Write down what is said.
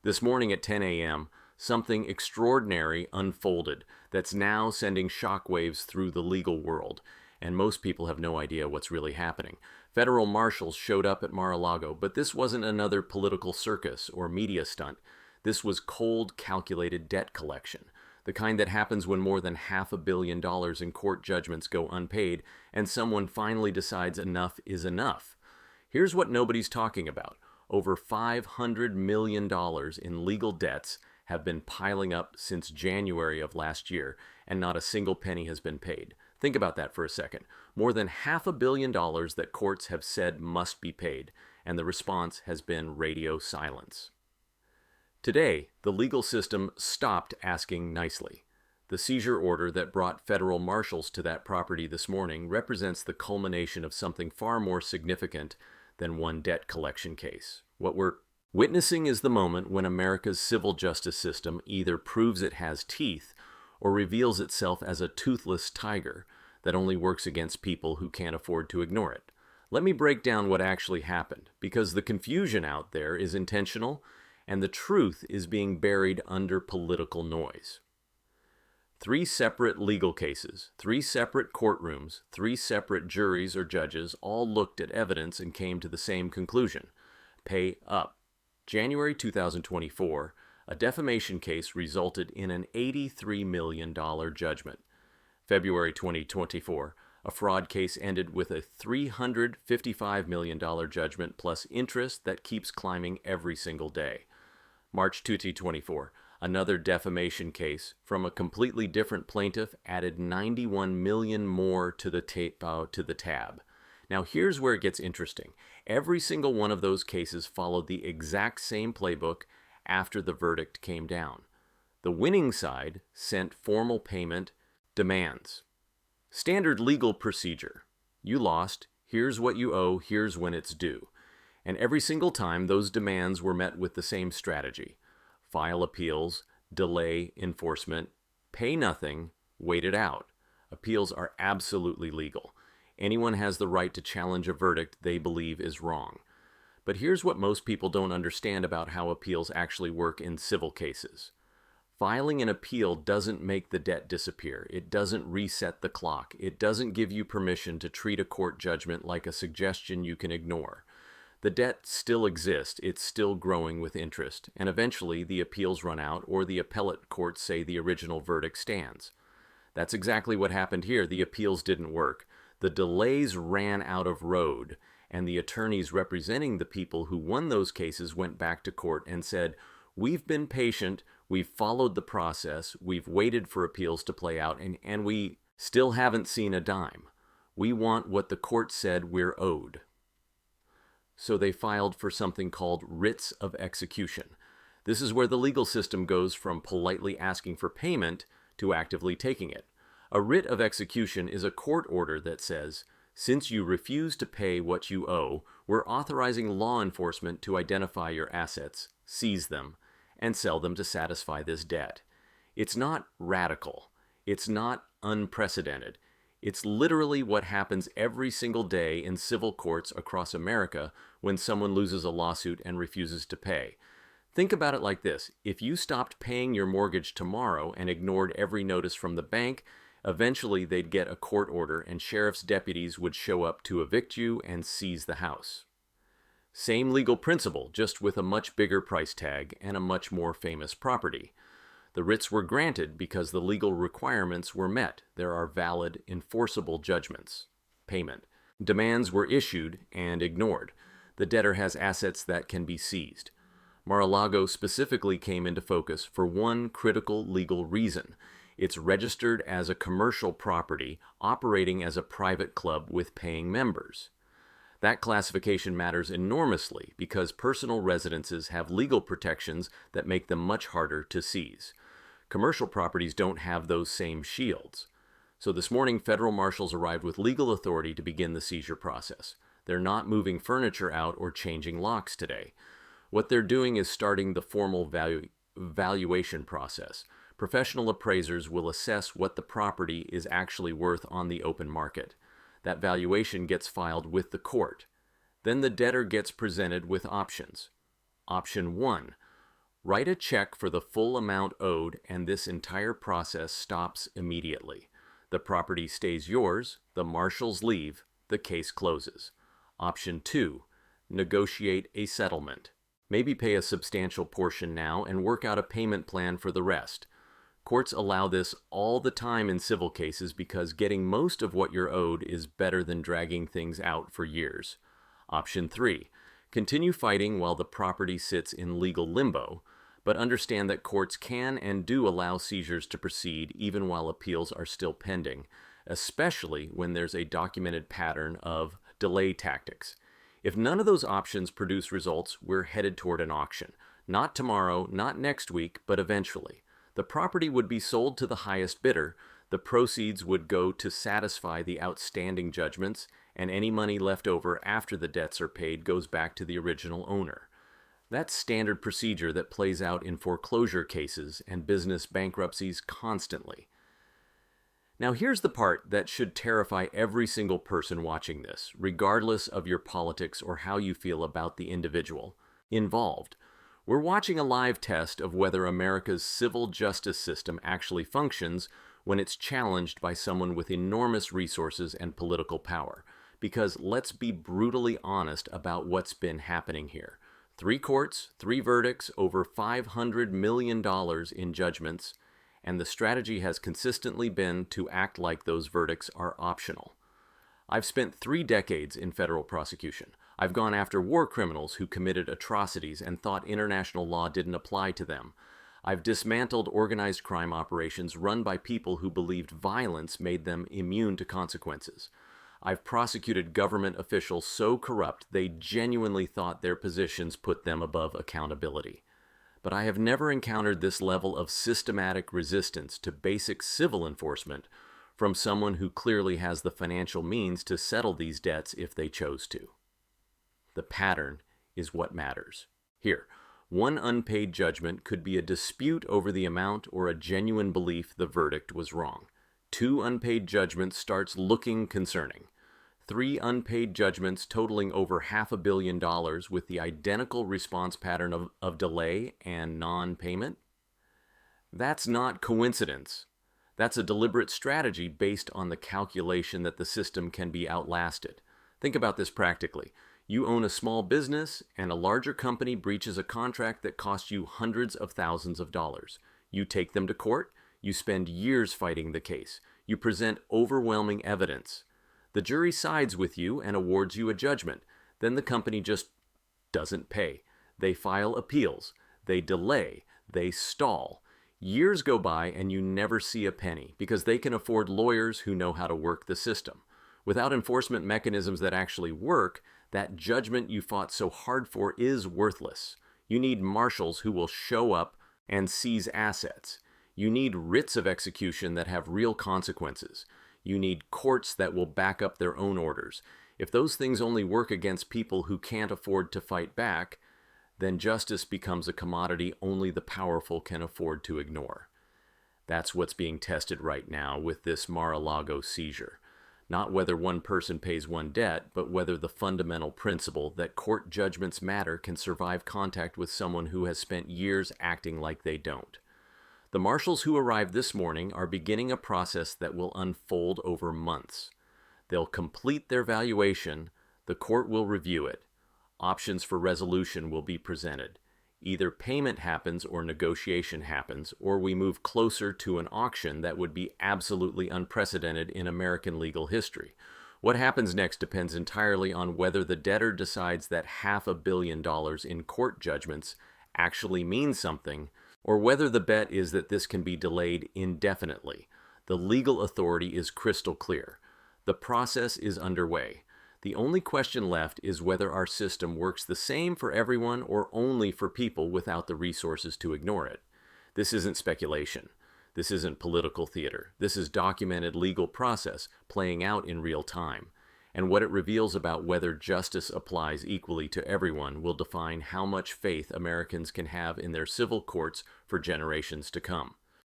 This morning at 10 a.m., something extraordinary unfolded that's now sending shockwaves through the legal world, and most people have no idea what's really happening. Federal marshals showed up at Mar-a-Lago, but this wasn't another political circus or media stunt. This was cold, calculated debt collection, the kind that happens when more than $500 million in court judgments go unpaid and someone finally decides enough is enough. Here's what nobody's talking about. Over $500 million in legal debts have been piling up since January of last year, and not a single penny has been paid. Think about that for a second. More than $500 million that courts have said must be paid, and the response has been radio silence. Today, the legal system stopped asking nicely. The seizure order that brought federal marshals to that property this morning represents the culmination of something far more significant than one debt collection case. What we're witnessing is the moment when America's civil justice system either proves it has teeth or reveals itself as a toothless tiger that only works against people who can't afford to ignore it. Let me break down what actually happened, because the confusion out there is intentional and the truth is being buried under political noise. 3 separate legal cases, 3 separate courtrooms, 3 separate juries or judges all looked at evidence and came to the same conclusion: pay up. January 2024, a defamation case resulted in an $83 million judgment. February 2024, a fraud case ended with a $355 million judgment plus interest that keeps climbing every single day. March 2024, another defamation case from a completely different plaintiff added $91 million more to the tab. Now here's where it gets interesting. Every single one of those cases followed the exact same playbook after the verdict came down. The winning side sent formal payment demands. Standard legal procedure. You lost, here's what you owe, here's when it's due. And every single time those demands were met with the same strategy: file appeals, delay enforcement, pay nothing, wait it out. Appeals are absolutely legal. Anyone has the right to challenge a verdict they believe is wrong. But here's what most people don't understand about how appeals actually work in civil cases. Filing an appeal doesn't make the debt disappear. It doesn't reset the clock. It doesn't give you permission to treat a court judgment like a suggestion you can ignore. The debt still exists, it's still growing with interest, and eventually the appeals run out or the appellate courts say the original verdict stands. That's exactly what happened here. The appeals didn't work. The delays ran out of road, and the attorneys representing the people who won those cases went back to court and said, "We've been patient, we've followed the process, we've waited for appeals to play out, and we still haven't seen a dime. We want what the court said we're owed." So they filed for something called writs of execution. This is where the legal system goes from politely asking for payment to actively taking it. A writ of execution is a court order that says, since you refuse to pay what you owe, we're authorizing law enforcement to identify your assets, seize them, and sell them to satisfy this debt. It's not radical. It's not unprecedented. It's literally what happens every single day in civil courts across America when someone loses a lawsuit and refuses to pay. Think about it like this. If you stopped paying your mortgage tomorrow and ignored every notice from the bank, eventually they'd get a court order and sheriff's deputies would show up to evict you and seize the house. Same legal principle, just with a much bigger price tag and a much more famous property. The writs were granted because the legal requirements were met. There are valid, enforceable judgments. Payment. Demands were issued and ignored. The debtor has assets that can be seized. Mar-a-Lago specifically came into focus for one critical legal reason. It's registered as a commercial property operating as a private club with paying members. That classification matters enormously because personal residences have legal protections that make them much harder to seize. Commercial properties don't have those same shields. So this morning, federal marshals arrived with legal authority to begin the seizure process. They're not moving furniture out or changing locks today. What they're doing is starting the formal valuation process. Professional appraisers will assess what the property is actually worth on the open market. That valuation gets filed with the court. Then the debtor gets presented with options. Option 1. Write a check for the full amount owed, and this entire process stops immediately. The property stays yours, the marshals leave, the case closes. Option 2. Negotiate a settlement. Maybe pay a substantial portion now and work out a payment plan for the rest. Courts allow this all the time in civil cases because getting most of what you're owed is better than dragging things out for years. Option 3. Continue fighting while the property sits in legal limbo, but understand that courts can and do allow seizures to proceed even while appeals are still pending, especially when there's a documented pattern of delay tactics. If none of those options produce results, we're headed toward an auction. Not tomorrow, not next week, but eventually. The property would be sold to the highest bidder, the proceeds would go to satisfy the outstanding judgments, and any money left over after the debts are paid goes back to the original owner. That's standard procedure that plays out in foreclosure cases and business bankruptcies constantly. Now here's the part that should terrify every single person watching this, regardless of your politics or how you feel about the individual involved. We're watching a live test of whether America's civil justice system actually functions when it's challenged by someone with enormous resources and political power. Because let's be brutally honest about what's been happening here. 3 courts, 3 verdicts, over $500 million in judgments, and the strategy has consistently been to act like those verdicts are optional. I've spent 3 decades in federal prosecution. I've gone after war criminals who committed atrocities and thought international law didn't apply to them. I've dismantled organized crime operations run by people who believed violence made them immune to consequences. I've prosecuted government officials so corrupt they genuinely thought their positions put them above accountability. But I have never encountered this level of systematic resistance to basic civil enforcement from someone who clearly has the financial means to settle these debts if they chose to. The pattern is what matters. Here, one unpaid judgment could be a dispute over the amount or a genuine belief the verdict was wrong. 2 unpaid judgments starts looking concerning. 3 unpaid judgments totaling over $500 million with the identical response pattern of delay and non-payment? That's not coincidence. That's a deliberate strategy based on the calculation that the system can be outlasted. Think about this practically. You own a small business and a larger company breaches a contract that costs you hundreds of thousands of dollars. You take them to court. You spend years fighting the case. You present overwhelming evidence. The jury sides with you and awards you a judgment. Then the company just doesn't pay. They file appeals. They delay. They stall. Years go by and you never see a penny because they can afford lawyers who know how to work the system. Without enforcement mechanisms that actually work, that judgment you fought so hard for is worthless. You need marshals who will show up and seize assets. You need writs of execution that have real consequences. You need courts that will back up their own orders. If those things only work against people who can't afford to fight back, then justice becomes a commodity only the powerful can afford to ignore. That's what's being tested right now with this Mar-a-Lago seizure. Not whether one person pays one debt, but whether the fundamental principle that court judgments matter can survive contact with someone who has spent years acting like they don't. The marshals who arrived this morning are beginning a process that will unfold over months. They'll complete their valuation, the court will review it. Options for resolution will be presented. Either payment happens or negotiation happens, or we move closer to an auction that would be absolutely unprecedented in American legal history. What happens next depends entirely on whether the debtor decides that $500 million in court judgments actually means something, or whether the bet is that this can be delayed indefinitely. The legal authority is crystal clear. The process is underway. The only question left is whether our system works the same for everyone or only for people without the resources to ignore it. This isn't speculation. This isn't political theater. This is documented legal process playing out in real time. And what it reveals about whether justice applies equally to everyone will define how much faith Americans can have in their civil courts for generations to come.